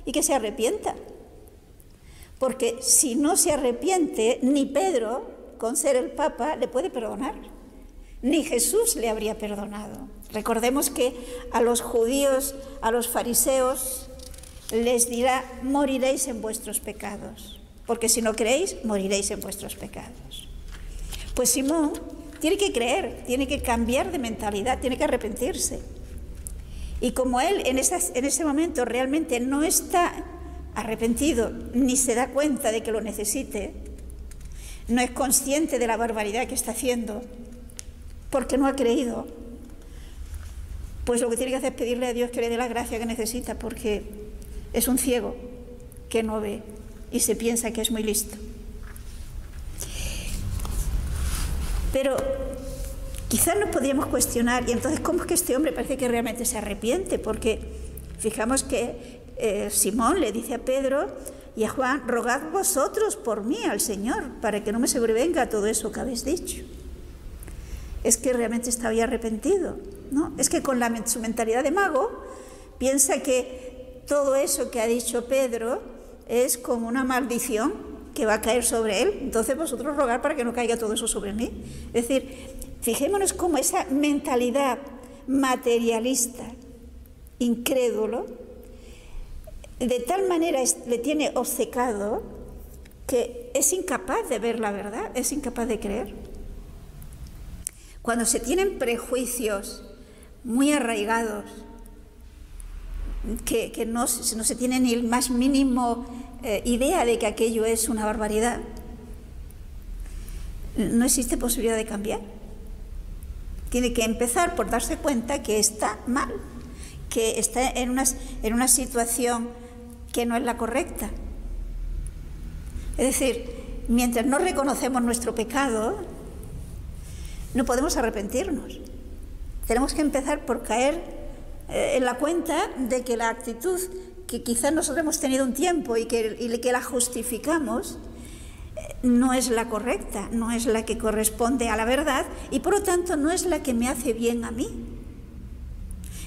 y que se arrepienta. Porque si no se arrepiente, ni Pedro, con ser el Papa, le puede perdonar. Ni Jesús le habría perdonado. Recordemos que a los judíos, a los fariseos, les dirá: moriréis en vuestros pecados, porque si no creéis, moriréis en vuestros pecados. Pues Simón tiene que creer, tiene que cambiar de mentalidad, tiene que arrepentirse. Y como él en ese momento realmente no está arrepentido, ni se da cuenta de que lo necesite, no es consciente de la barbaridad que está haciendo, porque no ha creído, pues lo que tiene que hacer es pedirle a Dios que le dé la gracia que necesita, porque es un ciego que no ve y se piensa que es muy listo. Pero quizás nos podríamos cuestionar, y entonces, ¿cómo es que este hombre parece que realmente se arrepiente? Porque fijamos que Simón le dice a Pedro y a Juan: rogad vosotros por mí al Señor, para que no me sobrevenga todo eso que habéis dicho. Es que realmente estaba ya arrepentido, ¿no? Es que con su mentalidad de mago piensa que todo eso que ha dicho Pedro es como una maldición que va a caer sobre él, entonces vosotros rogad para que no caiga todo eso sobre mí. Es decir, fijémonos cómo esa mentalidad materialista, incrédulo, de tal manera le tiene obcecado que es incapaz de ver la verdad, es incapaz de creer. Cuando se tienen prejuicios muy arraigados, que no se tiene ni el más mínimo idea de que aquello es una barbaridad, no existe posibilidad de cambiar. Tiene que empezar por darse cuenta que está mal, que está en una situación que no es la correcta. Es decir, mientras no reconocemos nuestro pecado, no podemos arrepentirnos. Tenemos que empezar por caer en la cuenta de que la actitud que quizás nosotros hemos tenido un tiempo y que la justificamos no es la correcta, no es la que corresponde a la verdad, y por lo tanto no es la que me hace bien a mí.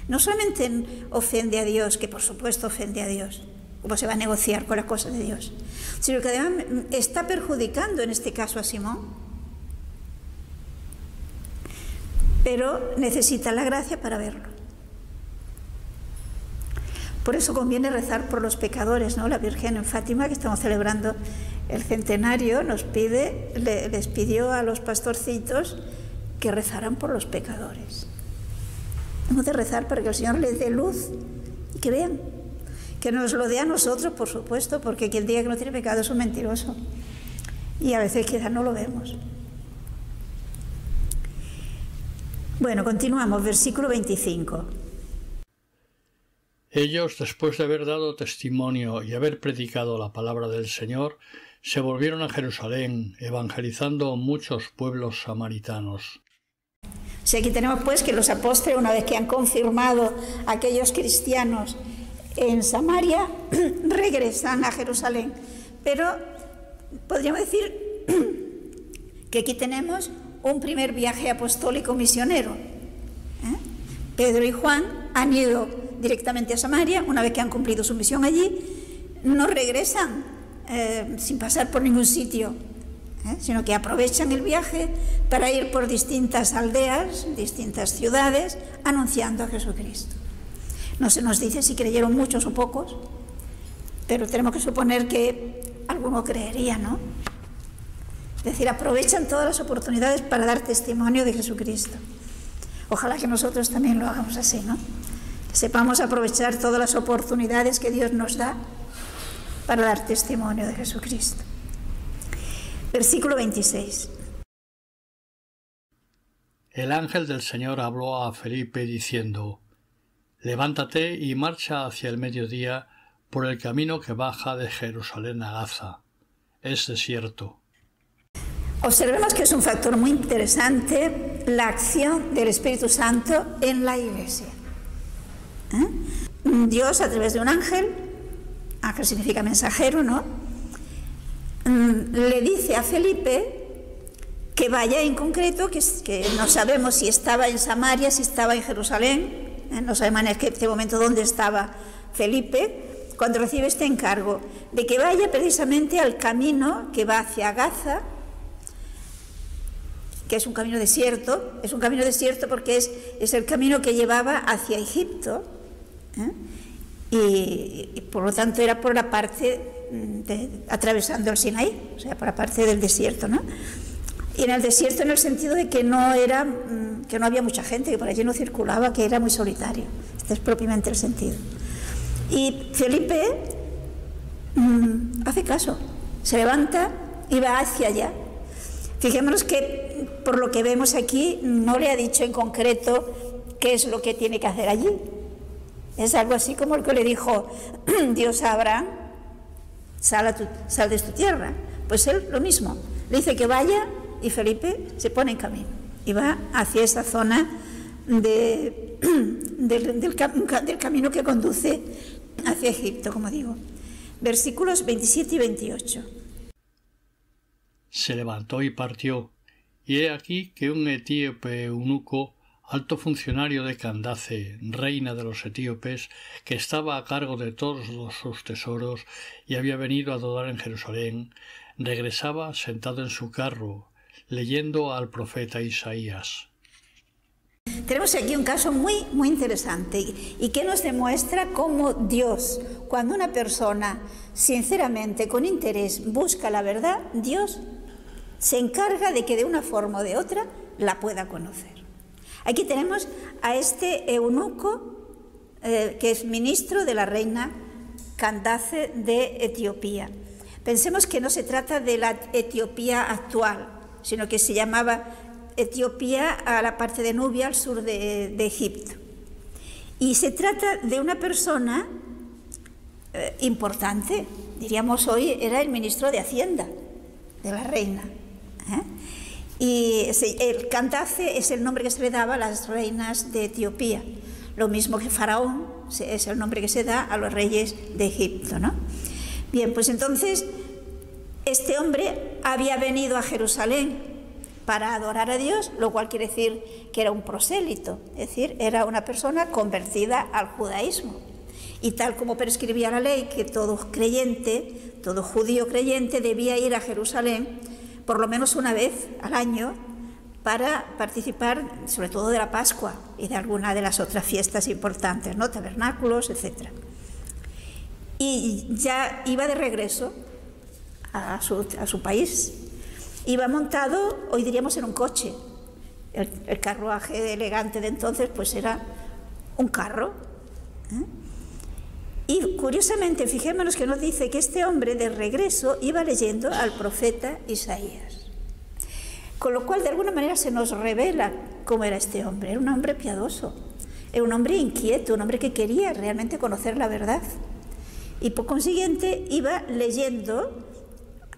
No solamente ofende a Dios, que por supuesto ofende a Dios, como se va a negociar con las cosas de Dios, sino que además está perjudicando en este caso a Simón. Pero necesita la gracia para verlo. Por eso conviene rezar por los pecadores, ¿no? La Virgen en Fátima, que estamos celebrando el centenario, les pidió a los pastorcitos que rezaran por los pecadores. Hemos de rezar para que el Señor les dé luz y que vean. Que nos lo dé a nosotros, por supuesto, porque quien diga que no tiene pecado es un mentiroso. Y a veces quizás no lo vemos. Bueno, continuamos, versículo 25. Ellos, después de haber dado testimonio y haber predicado la palabra del Señor, se volvieron a Jerusalén, evangelizando muchos pueblos samaritanos. O sea, aquí tenemos pues que los apóstoles, una vez que han confirmado a aquellos cristianos en Samaria, regresan a Jerusalén. Pero podríamos decir que aquí tenemos un primer viaje apostólico misionero. Pedro y Juan han ido directamente a Samaria. Una vez que han cumplido su misión allí, no regresan sin pasar por ningún sitio, sino que aprovechan el viaje para ir por distintas aldeas, distintas ciudades, anunciando a Jesucristo. No se nos dice si creyeron muchos o pocos, pero tenemos que suponer que alguno creería, ¿no? Es decir, aprovechan todas las oportunidades para dar testimonio de Jesucristo. Ojalá que nosotros también lo hagamos así, ¿no? Que sepamos aprovechar todas las oportunidades que Dios nos da para dar testimonio de Jesucristo. Versículo 26. El ángel del Señor habló a Felipe diciendo: Levántate y marcha hacia el mediodía por el camino que baja de Jerusalén a Gaza. Es desierto. Observemos que es un factor muy interesante la acción del Espíritu Santo en la Iglesia. Dios, a través de un ángel significa mensajero, ¿no? Le dice a Felipe que vaya, en concreto, que no sabemos si estaba en Samaria, si estaba en Jerusalén, no sabemos en este momento dónde estaba Felipe, cuando recibe este encargo, de que vaya precisamente al camino que va hacia Gaza, que es un camino desierto. Es un camino desierto porque es el camino que llevaba hacia Egipto, y por lo tanto era por la parte atravesando el Sinaí, o sea, por la parte del desierto, ¿no? Y en el desierto en el sentido de que no había mucha gente, que por allí no circulaba, que era muy solitario. Este es propiamente el sentido. Y Felipe hace caso, se levanta y va hacia allá. Fijémonos que por lo que vemos aquí no le ha dicho en concreto qué es lo que tiene que hacer allí. Es algo así como el que le dijo Dios a Abraham: sal de tu tierra. Pues él lo mismo, le dice que vaya, y Felipe se pone en camino y va hacia esa zona del camino que conduce hacia Egipto, como digo. Versículos 27 y 28. Se levantó y partió, y he aquí que un etíope eunuco, alto funcionario de Candace, reina de los etíopes, que estaba a cargo de todos sus tesoros y había venido a adorar en Jerusalén, regresaba sentado en su carro, leyendo al profeta Isaías. Tenemos aquí un caso muy, muy interesante y que nos demuestra cómo Dios, cuando una persona sinceramente, con interés, busca la verdad, Dios se encarga de que de una forma o de otra la pueda conocer. Aquí tenemos a este eunuco que es ministro de la reina Candace de Etiopía. Pensemos que no se trata de la Etiopía actual, sino que se llamaba Etiopía a la parte de Nubia, al sur de Egipto. Y se trata de una persona importante, diríamos hoy era el ministro de Hacienda de la reina. Y el Candace es el nombre que se le daba a las reinas de Etiopía, lo mismo que Faraón es el nombre que se da a los reyes de Egipto, ¿no? Bien, pues entonces este hombre había venido a Jerusalén para adorar a Dios, lo cual quiere decir que era un prosélito, es decir, era una persona convertida al judaísmo. Y tal como prescribía la ley, que todo creyente, todo judío creyente debía ir a Jerusalén por lo menos una vez al año para participar sobre todo de la Pascua y de alguna de las otras fiestas importantes, ¿no? Tabernáculos, etc. Y ya iba de regreso a su país. Iba montado, hoy diríamos, en un coche. El carruaje elegante de entonces pues era un carro. Y curiosamente, fijémonos que nos dice que este hombre de regreso iba leyendo al profeta Isaías. Con lo cual, de alguna manera, se nos revela cómo era este hombre. Era un hombre piadoso, era un hombre inquieto, un hombre que quería realmente conocer la verdad. Y por consiguiente iba leyendo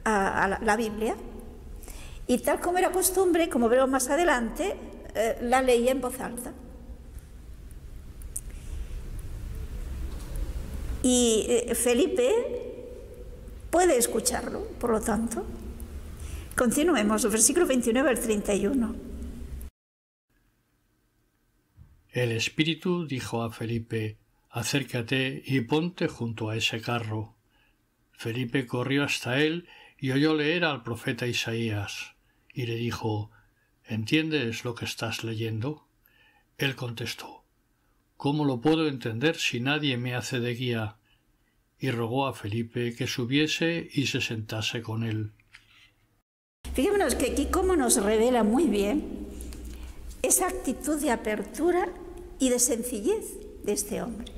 la Biblia. Y tal como era costumbre, como veremos más adelante, la leía en voz alta. Y Felipe puede escucharlo, por lo tanto. Continuemos, versículo 29 al 31. El Espíritu dijo a Felipe: acércate y ponte junto a ese carro. Felipe corrió hasta él y oyó leer al profeta Isaías, y le dijo: ¿entiendes lo que estás leyendo? Él contestó: ¿cómo lo puedo entender si nadie me hace de guía? Y rogó a Felipe que subiese y se sentase con él. Fijémonos que aquí cómo nos revela muy bien esa actitud de apertura y de sencillez de este hombre.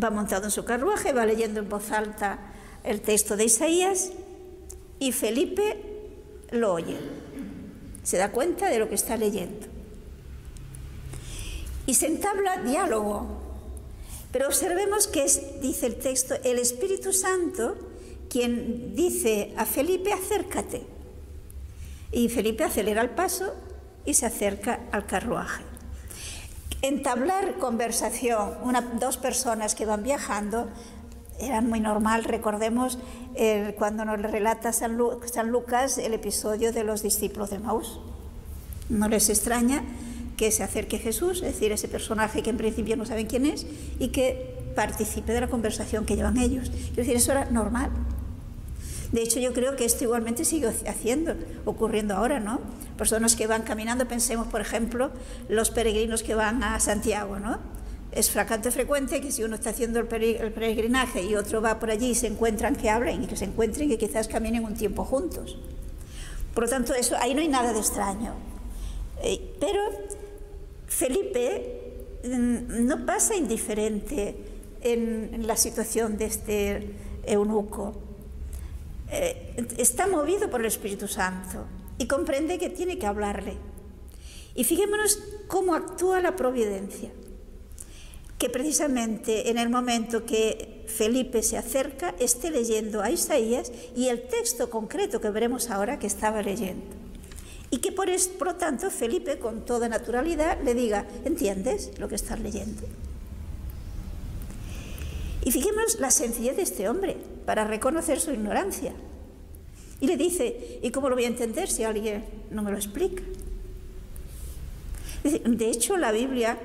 Va montado en su carruaje, va leyendo en voz alta el texto de Isaías y Felipe lo oye. Se da cuenta de lo que está leyendo. Y se entabla diálogo. Pero observemos que dice el texto, el Espíritu Santo quien dice a Felipe: acércate. Y Felipe acelera el paso y se acerca al carruaje. Entablar conversación, dos personas que van viajando, era muy normal. Recordemos cuando nos relata San Lucas el episodio de los discípulos de Emaús. No les extraña que se acerque Jesús, es decir, ese personaje que en principio no saben quién es, y que participe de la conversación que llevan ellos. Es decir, eso era normal. De hecho, yo creo que esto igualmente sigue ocurriendo ahora, ¿no? Personas que van caminando, pensemos, por ejemplo, los peregrinos que van a Santiago, ¿no? Es frecuente que si uno está haciendo el peregrinaje y otro va por allí y se encuentran, que hablen y que se encuentren y que quizás caminen un tiempo juntos. Por lo tanto, ahí no hay nada de extraño. Pero Felipe no pasa indiferente en la situación de este eunuco. Está movido por el Espíritu Santo y comprende que tiene que hablarle. Y fijémonos cómo actúa la providencia, que precisamente en el momento que Felipe se acerca esté leyendo a Isaías y el texto concreto que veremos ahora que estaba leyendo. Y que por lo tanto Felipe con toda naturalidad le diga: ¿entiendes lo que estás leyendo? Y fijémonos la sencillez de este hombre para reconocer su ignorancia. Y le dice: ¿y cómo lo voy a entender si alguien no me lo explica? De hecho, la Biblia,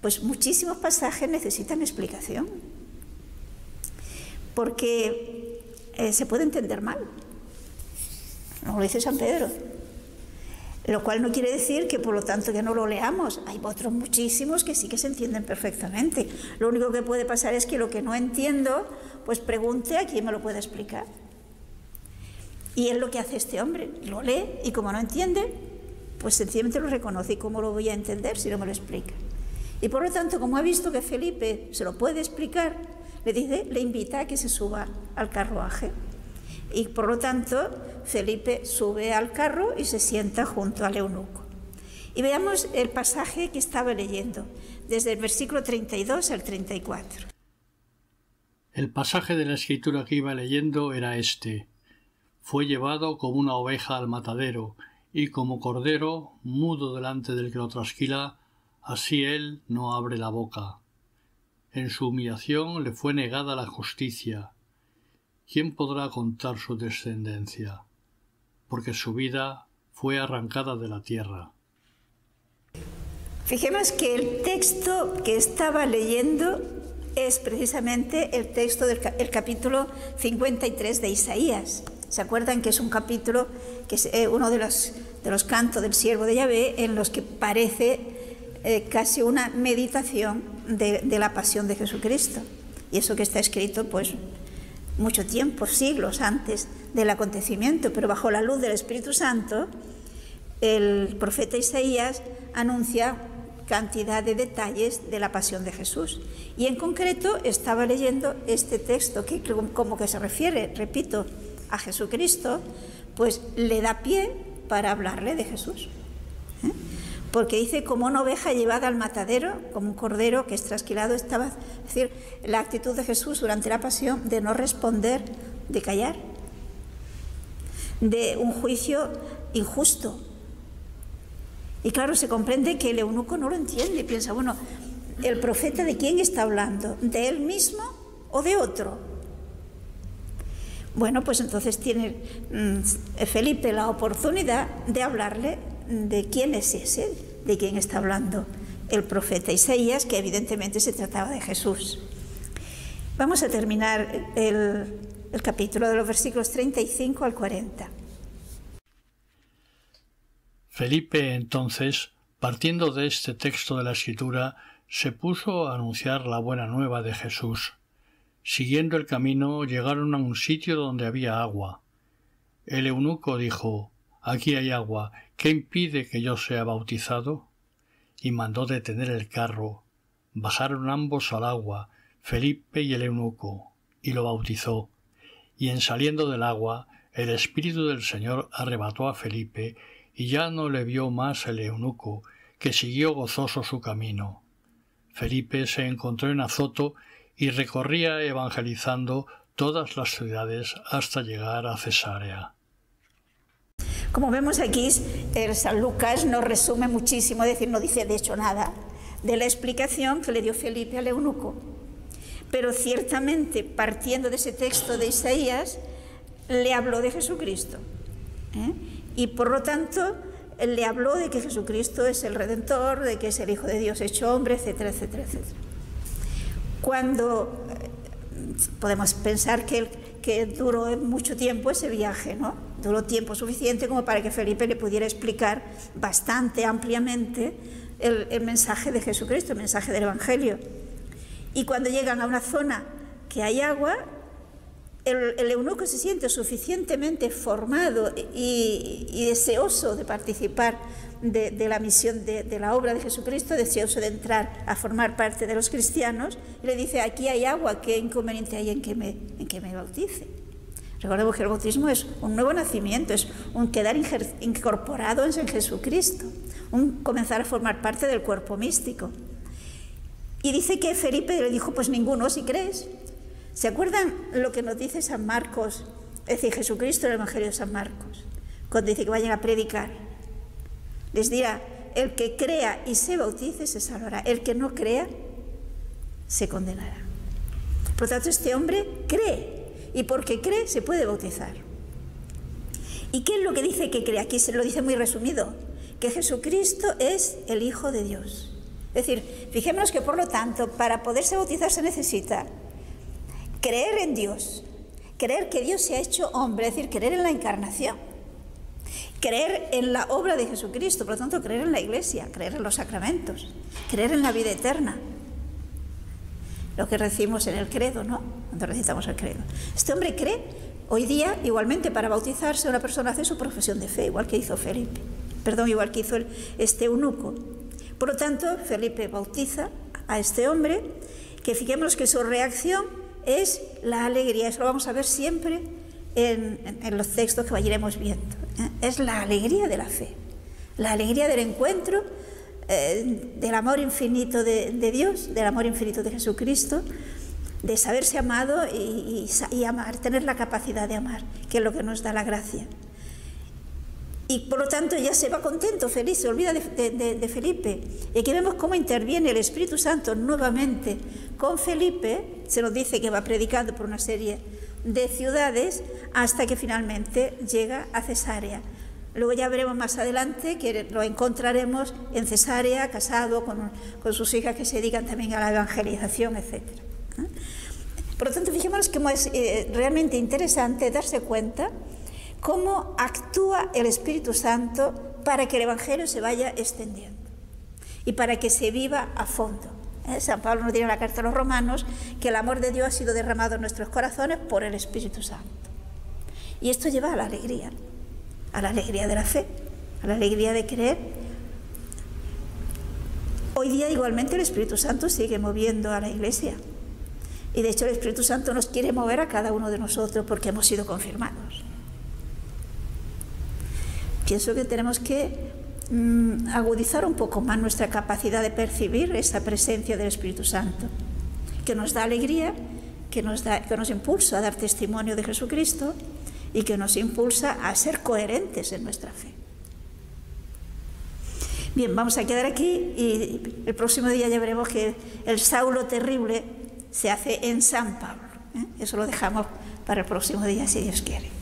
pues muchísimos pasajes necesitan explicación, porque se puede entender mal. Nos lo dice San Pedro. Lo cual no quiere decir que por lo tanto que no lo leamos. Hay otros muchísimos que sí que se entienden perfectamente. Lo único que puede pasar es que lo que no entiendo, pues pregunte a quien me lo pueda explicar. Y es lo que hace este hombre. Lo lee y como no entiende, pues sencillamente lo reconoce. ¿Y cómo lo voy a entender si no me lo explica? Y por lo tanto, como ha visto que Felipe se lo puede explicar, le invita a que se suba al carruaje. Y por lo tanto, Felipe sube al carro y se sienta junto al eunuco. Y veamos el pasaje que estaba leyendo, desde el versículo 32 al 34. El pasaje de la Escritura que iba leyendo era este: fue llevado como una oveja al matadero, y como cordero, mudo delante del que lo trasquila, así él no abre la boca. En su humillación le fue negada la justicia. ¿Quién podrá contar su descendencia? Porque su vida fue arrancada de la tierra. Fijemos que el texto que estaba leyendo es precisamente el texto del capítulo 53 de Isaías. ¿Se acuerdan que es un capítulo que es uno de los cantos del siervo de Yahvé, en los que parece casi una meditación de la pasión de Jesucristo? Y eso que está escrito, pues, mucho tiempo, siglos antes del acontecimiento, pero bajo la luz del Espíritu Santo, el profeta Isaías anuncia cantidad de detalles de la pasión de Jesús. Y en concreto estaba leyendo este texto que como que se refiere, repito, a Jesucristo, pues le da pie para hablarle de Jesús. Porque dice: como una oveja llevada al matadero, como un cordero que es trasquilado estaba. Es decir, la actitud de Jesús durante la pasión de no responder, de callar, de un juicio injusto. Y claro, se comprende que el eunuco no lo entiende y piensa: bueno, ¿el profeta de quién está hablando? ¿De él mismo o de otro? Bueno, pues entonces tiene Felipe la oportunidad de hablarle de quién es ese, de quién está hablando el profeta Isaías, que evidentemente se trataba de Jesús. Vamos a terminar el capítulo de los versículos 35 al 40. Felipe entonces, partiendo de este texto de la Escritura, se puso a anunciar la buena nueva de Jesús. Siguiendo el camino, llegaron a un sitio donde había agua. El eunuco dijo: «Aquí hay agua, ¿qué impide que yo sea bautizado?». Y mandó detener el carro. Bajaron ambos al agua, Felipe y el eunuco, y lo bautizó. Y en saliendo del agua, el Espíritu del Señor arrebató a Felipe, y ya no le vio más el eunuco, que siguió gozoso su camino. Felipe se encontró en Azoto y recorría evangelizando todas las ciudades hasta llegar a Cesarea. Como vemos aquí, el San Lucas nos resume muchísimo, es decir, no dice de hecho nada de la explicación que le dio Felipe al eunuco. Pero ciertamente, partiendo de ese texto de Isaías, le habló de Jesucristo. Y por lo tanto, le habló de que Jesucristo es el Redentor, de que es el Hijo de Dios hecho hombre, etcétera, etcétera, etcétera. Cuando podemos pensar que duró mucho tiempo ese viaje, ¿no? Duró tiempo suficiente como para que Felipe le pudiera explicar bastante ampliamente el mensaje de Jesucristo, el mensaje del Evangelio. Y cuando llegan a una zona que hay agua, el eunuco se siente suficientemente formado y deseoso de participar de la misión de la obra de Jesucristo, deseoso de entrar a formar parte de los cristianos, y le dice: aquí hay agua, ¿qué inconveniente hay en que me bautice? Recordemos que el bautismo es un nuevo nacimiento, es un quedar incorporados en Jesucristo, un comenzar a formar parte del cuerpo místico. Y dice que Felipe le dijo: pues ninguno, si crees. ¿Se acuerdan lo que nos dice San Marcos? Es decir, Jesucristo en el Evangelio de San Marcos, cuando dice que vayan a predicar. Les dirá: el que crea y se bautice se salvará, el que no crea se condenará. Por lo tanto, este hombre cree, y porque cree se puede bautizar. ¿Y qué es lo que dice que cree? Aquí se lo dice muy resumido, que Jesucristo es el Hijo de Dios. Es decir, fijémonos que por lo tanto, para poderse bautizar se necesita creer en Dios, creer que Dios se ha hecho hombre, es decir, creer en la encarnación, creer en la obra de Jesucristo, por lo tanto creer en la Iglesia, creer en los sacramentos, creer en la vida eterna, lo que recibimos en el credo, ¿no? Cuando recitamos el credo. Este hombre cree. Hoy día, igualmente, para bautizarse una persona hace su profesión de fe, igual que hizo Felipe, igual que hizo este eunuco. Por lo tanto, Felipe bautiza a este hombre, que fijémonos que su reacción es la alegría. Eso lo vamos a ver siempre en los textos que iremos viendo. Es la alegría de la fe, la alegría del encuentro, del amor infinito de Dios, del amor infinito de Jesucristo, de saberse amado y amar, tener la capacidad de amar, que es lo que nos da la gracia. Y por lo tanto ya se va contento, feliz, se olvida de Felipe. Y aquí vemos cómo interviene el Espíritu Santo nuevamente con Felipe. Se nos dice que va predicando por una serie de ciudades hasta que finalmente llega a Cesarea. Luego ya veremos más adelante que lo encontraremos en Cesarea, casado con sus hijas que se dedican también a la evangelización, etc. Por lo tanto, fijémonos que es realmente interesante darse cuenta cómo actúa el Espíritu Santo para que el Evangelio se vaya extendiendo y para que se viva a fondo. San Pablo nos dice en la carta a los Romanos que el amor de Dios ha sido derramado en nuestros corazones por el Espíritu Santo. Y esto lleva a la alegría de la fe, a la alegría de creer. Hoy día igualmente el Espíritu Santo sigue moviendo a la Iglesia. Y de hecho el Espíritu Santo nos quiere mover a cada uno de nosotros porque hemos sido confirmados. Pienso que tenemos que agudizar un poco más nuestra capacidad de percibir esa presencia del Espíritu Santo, que nos da alegría, que nos impulsa a dar testimonio de Jesucristo y que nos impulsa a ser coherentes en nuestra fe. Bien, vamos a quedar aquí y el próximo día ya veremos que el Saulo terrible se hace en San Pablo. Eso lo dejamos para el próximo día, si Dios quiere.